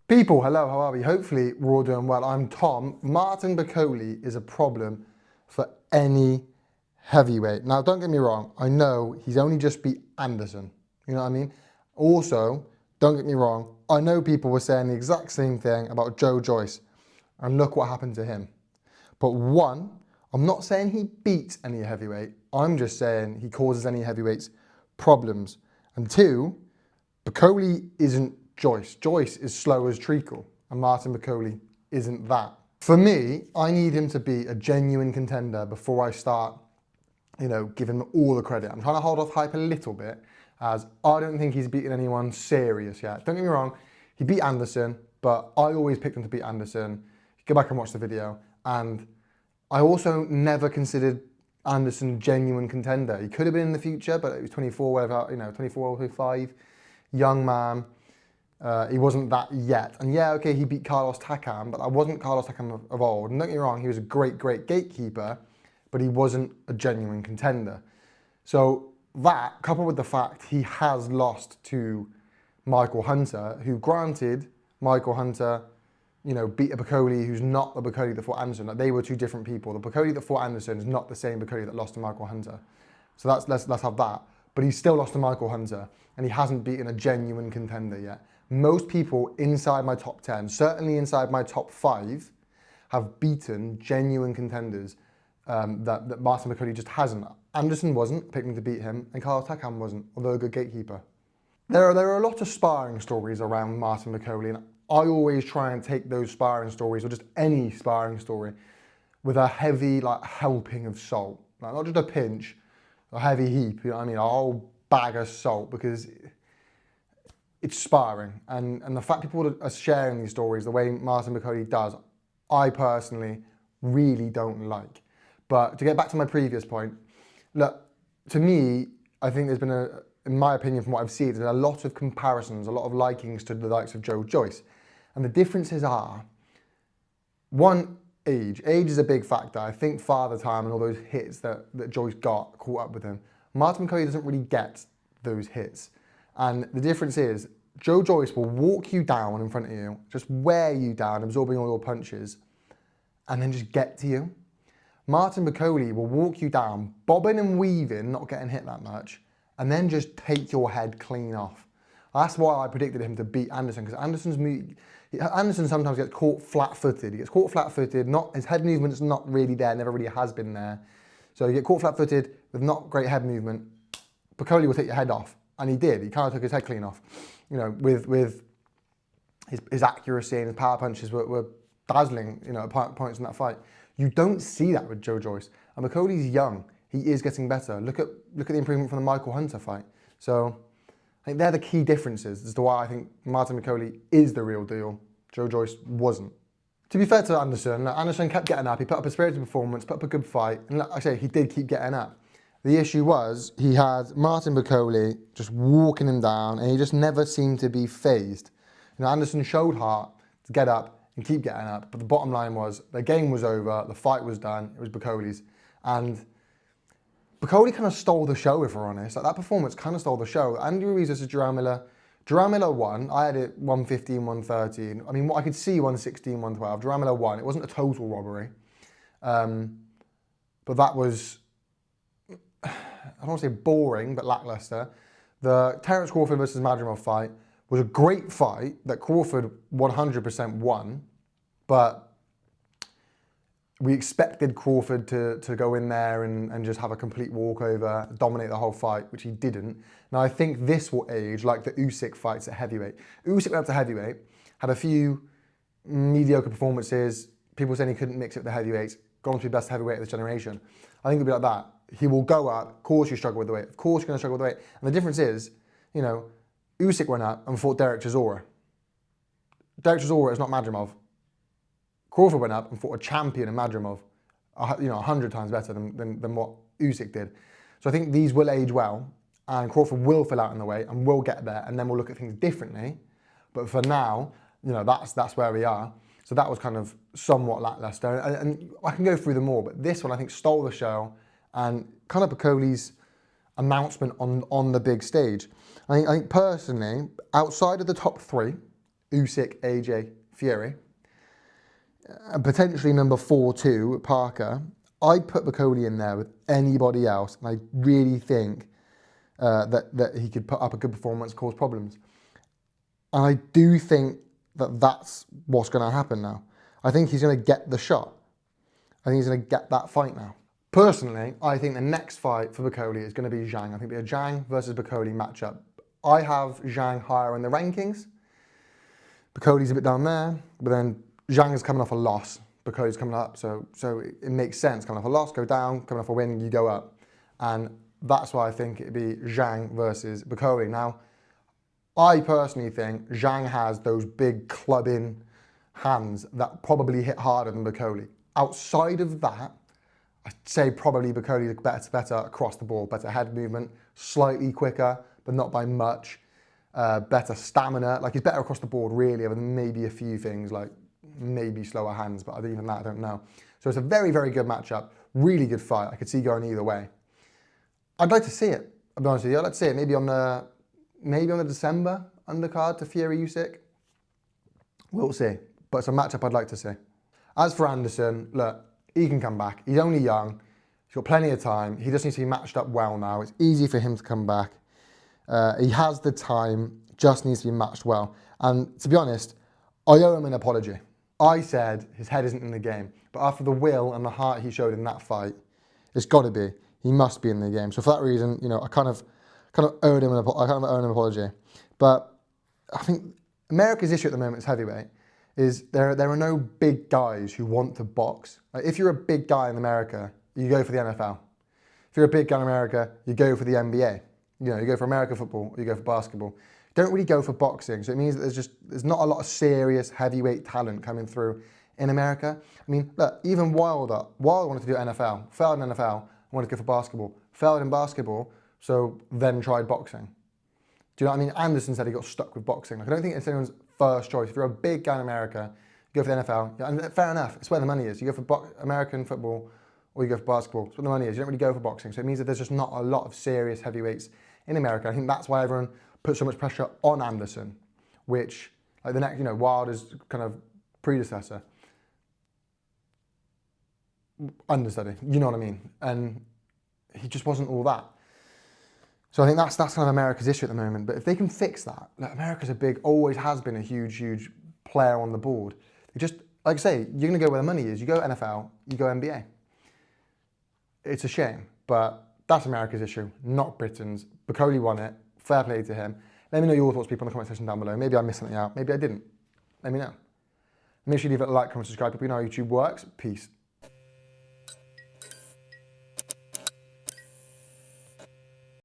People, hello, how are we? Hopefully we're all doing well. I'm Tom. Martin Bakole is a problem for any heavyweight. Now, don't get me wrong. I know he's only just beat Anderson. You know what I mean? Also, don't get me wrong. I know people were saying the exact same thing about Joe Joyce. And look what happened to him. But one, I'm not saying he beats any heavyweight. I'm just saying he causes any heavyweights problems. And two, Bakole isn't Joyce. Joyce is slow as treacle, and Martin Bakole isn't that. For me, I need him to be a genuine contender before I start, giving him all the credit. I'm trying to hold off hype a little bit, as I don't think he's beaten anyone serious yet. Don't get me wrong, he beat Anderson, but I always picked him to beat Anderson. Go back and watch the video. And I also never considered Anderson a genuine contender. He could have been in the future, but he was 24, whatever, 24, 25, young man. He wasn't that yet. And yeah, okay, he beat Carlos Takam, but that wasn't Carlos Takam of old. And don't get me wrong, he was a great, great gatekeeper, but he wasn't a genuine contender. So that, coupled with the fact he has lost to Michael Hunter, who granted, Michael Hunter, beat a Bakole who's not the Bakole that fought Anderson. Like, they were two different people. The Bakole that fought Anderson is not the same Bakole that lost to Michael Hunter. So let's have that. But he still lost to Michael Hunter, and he hasn't beaten a genuine contender yet. Most people inside my top 10, certainly inside my top 5, have beaten genuine contenders that Martin Bakole just hasn't. Anderson wasn't, picking to beat him, and Carlos Takam wasn't, although a good gatekeeper. There are a lot of sparring stories around Martin Bakole, and I always try and take those sparring stories, or just any sparring story, with a heavy helping of salt. Not just a pinch, a heavy heap, you know what I mean? A whole bag of salt, because it's sparring, and the fact people are sharing these stories the way Martin Bakole does, I personally really don't like. But to get back to my previous point, look, to me, I think there's been in my opinion, from what I've seen, there's a lot of comparisons, a lot of likings to the likes of Joe Joyce. And the differences are, one, age. Age is a big factor. I think father time and all those hits that Joyce got caught up with him. Martin Bakole doesn't really get those hits. And the difference is, Joe Joyce will walk you down in front of you, just wear you down, absorbing all your punches, and then just get to you. Martin Bakole will walk you down, bobbing and weaving, not getting hit that much, and then just take your head clean off. That's why I predicted him to beat Anderson, because Anderson sometimes gets caught flat-footed. He gets caught flat-footed, his head movement's not really there, never really has been there. So you get caught flat-footed with not great head movement, Bakole will take your head off. And he did. He kind of took his head clean off. With his accuracy and his power punches were dazzling, at points in that fight. You don't see that with Joe Joyce. And Bakole's young. He is getting better. Look at the improvement from the Michael Hunter fight. So I think they're the key differences as to why I think Martin Bakole is the real deal. Joe Joyce wasn't. To be fair to Anderson, Anderson kept getting up. He put up a spirited performance, put up a good fight. And like I say, he did keep getting up. The issue was he had Martin Bakole just walking him down, and he just never seemed to be phased. Anderson showed heart to get up and keep getting up, but the bottom line was the game was over, the fight was done, it was Bakole's. And Bakole kind of stole the show, if we're honest. That performance kind of stole the show. Andy Ruiz versus Jarrell Miller. Jarrell Miller won. I had it 115, 113. I mean, I could see 116, 112. Jarrell Miller won. It wasn't a total robbery. But that was, I don't want to say boring, but lackluster. The Terence Crawford versus Madrimov fight was a great fight that Crawford 100% won, but we expected Crawford to go in there and just have a complete walkover, dominate the whole fight, which he didn't. Now, I think this will age like the Usyk fights at heavyweight. Usyk went up to heavyweight, had a few mediocre performances, people saying he couldn't mix it with the heavyweights, gone to be best heavyweight of this generation. I think it'll be like that. He will go up, of course you struggle with the weight, of course you're going to struggle with the weight. And the difference is, Usyk went up and fought Derek Chisora. Derek Chisora is not Madrimov. Crawford went up and fought a champion in Madrimov, 100 times better than what Usyk did. So I think these will age well, and Crawford will fill out in the weight and will get there, and then we'll look at things differently. But for now, that's where we are. So that was kind of somewhat lackluster, and I can go through them all, but this one I think stole the show, and kind of Bakole's announcement on the big stage. I think personally, outside of the top 3, Usyk, AJ, Fury, and potentially number 4 too, Parker, I'd put Bakole in there with anybody else, and I really think that he could put up a good performance, cause problems. And I do think that that's what's going to happen now. I think he's going to get the shot. I think he's going to get that fight now. Personally, I think the next fight for Bakole is going to be Zhang. I think it'll be a Zhang versus Bakole matchup. I have Zhang higher in the rankings. Bakole's a bit down there, but then Zhang is coming off a loss. Bakole's coming up, so it makes sense. Coming off a loss, go down. Coming off a win, you go up. And that's why I think it'd be Zhang versus Bakole. Now, I personally think Zhang has those big clubbing hands that probably hit harder than Bakole. Outside of that, I'd say probably Bakole is better across the board, better head movement, slightly quicker, but not by much. Better stamina, like he's better across the board really, other than maybe a few things like maybe slower hands, but other than that, I don't know. So it's a very, very good matchup, really good fight. I could see going either way. I'd like to see it, I'll be honest with you. I'd like to see it maybe on the December undercard to Fury Usyk. We'll see, but it's a matchup I'd like to see. As for Anderson, look, he can come back. He's only young. He's got plenty of time. He just needs to be matched up well now. It's easy for him to come back. He has the time, just needs to be matched well. And to be honest, I owe him an apology. I said his head isn't in the game, but after the will and the heart he showed in that fight, it's got to be. He must be in the game. So for that reason, you know, I kind of owed him an apology. But I think America's issue at the moment is heavyweight. There are no big guys who want to box. Like if you're a big guy in America, you go for the NFL. If you're a big guy in America, you go for the NBA. You know, you go for American football, or you go for basketball. You don't really go for boxing. So it means that there's not a lot of serious heavyweight talent coming through in America. I mean, look, even Wilder wanted to do NFL, failed in NFL, wanted to go for basketball, failed in basketball, so then tried boxing. Do you know what I mean? Anderson said he got stuck with boxing. Like, I don't think it's anyone's first choice. If you're a big guy in America, you go for the NFL. Yeah, and fair enough, it's where the money is. You go for American football or you go for basketball. It's where the money is. You don't really go for boxing. So it means that there's just not a lot of serious heavyweights in America. I think that's why everyone puts so much pressure on Anderson, which, like the next, you know, Wilder's kind of predecessor. Understudy, you know what I mean? And he just wasn't all that. So I think that's kind of America's issue at the moment. But if they can fix that, like America's always has been a huge player on the board. They just, like I say, you're going to go where the money is. You go NFL, you go NBA. It's a shame, but that's America's issue, not Britain's. Bakole won it. Fair play to him. Let me know your thoughts, people, in the comment section down below. Maybe I missed something out. Maybe I didn't. Let me know. Make sure you leave it a like, comment, subscribe. People know how YouTube works. Peace.